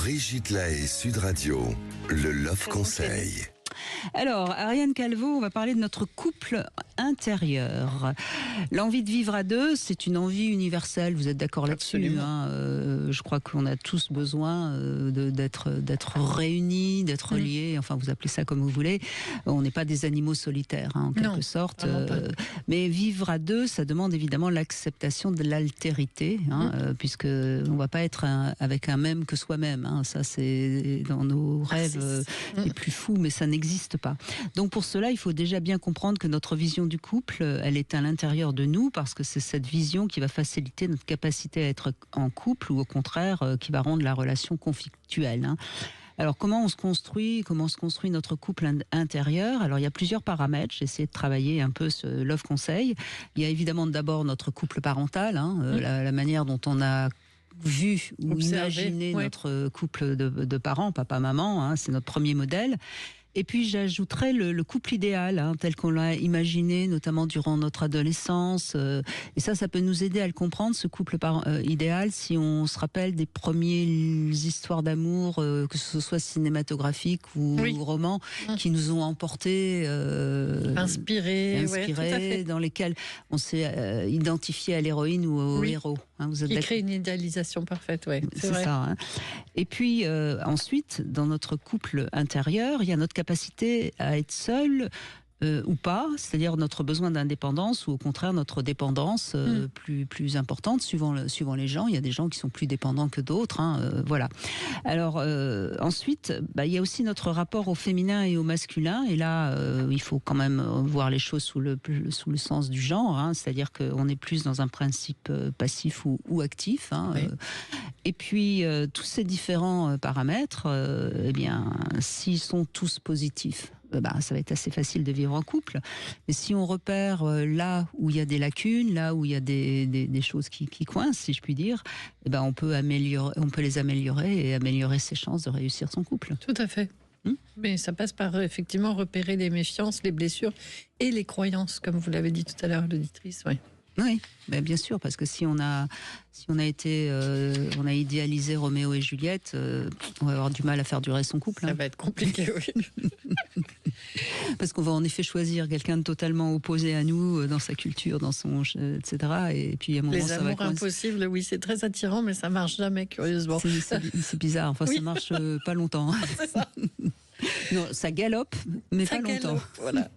Brigitte Lahaie, Sud Radio, le Love Conseil. Alors, Ariane Calvo, on va parler de notre couple intérieur. L'envie de vivre à deux, c'est une envie universelle. Vous êtes d'accord là-dessus, hein? Je crois qu'on a tous besoin d'être réunis, d'être liés. Enfin, vous appelez ça comme vous voulez. On n'est pas des animaux solitaires, hein, en quelque sorte. Mais vivre à deux, ça demande évidemment l'acceptation de l'altérité, hein, puisque on ne va pas être avec un même que soi-même. Hein. Ça, c'est dans nos rêves les plus fous, mais ça n'existe pas. Donc pour cela, il faut déjà bien comprendre que notre vision du couple, elle est à l'intérieur de nous, parce que c'est cette vision qui va faciliter notre capacité à être en couple, ou au contraire, qui va rendre la relation conflictuelle. Hein. Alors comment se construit notre couple intérieur? Alors il y a plusieurs paramètres. J'ai essayé de travailler un peu ce Love Conseil. Il y a évidemment d'abord notre couple parental, hein, la manière dont on a vu ou imaginé notre couple de parents, papa-maman, hein, c'est notre premier modèle. Et puis j'ajouterais le couple idéal, hein, tel qu'on l'a imaginé, notamment durant notre adolescence. Et ça peut nous aider à le comprendre, ce couple idéal, si on se rappelle des premières histoires d'amour, que ce soit cinématographiques ou romans, qui nous ont emportés, inspirés, dans lesquels on s'est identifié à l'héroïne ou au héros. Hein, vous êtes crée une idéalisation parfaite, c'est vrai. Ça. Hein. Et puis ensuite, dans notre couple intérieur, il y a notre capacité à être seul ou pas, c'est-à-dire notre besoin d'indépendance, ou au contraire notre dépendance plus importante, suivant les gens. Il y a des gens qui sont plus dépendants que d'autres, hein, voilà. Alors ensuite, il y a aussi notre rapport au féminin et au masculin, et là il faut quand même voir les choses sous le sens du genre, hein, c'est-à-dire qu'on est plus dans un principe passif ou actif, hein, et puis tous ces différents paramètres, eh bien, s'ils sont tous positifs, ça va être assez facile de vivre en couple. Mais si on repère là où il y a des lacunes, là où il y a des choses qui coincent, si je puis dire, on peut les améliorer et améliorer ses chances de réussir son couple. Tout à fait. Mais ça passe par effectivement repérer les méfiances, les blessures et les croyances, comme vous l'avez dit tout à l'heure, l'auditrice. Oui, bien sûr, parce que si on a idéalisé Roméo et Juliette, on va avoir du mal à faire durer son couple. Ça va être compliqué, oui. Parce qu'on va en effet choisir quelqu'un de totalement opposé à nous, dans sa culture, dans son, etc. Et puis à un moment, les amours impossibles, oui, c'est très attirant, mais ça marche jamais, curieusement. C'est bizarre. Enfin, ça marche pas longtemps. C'est ça. Non, ça galope, mais pas longtemps. Voilà.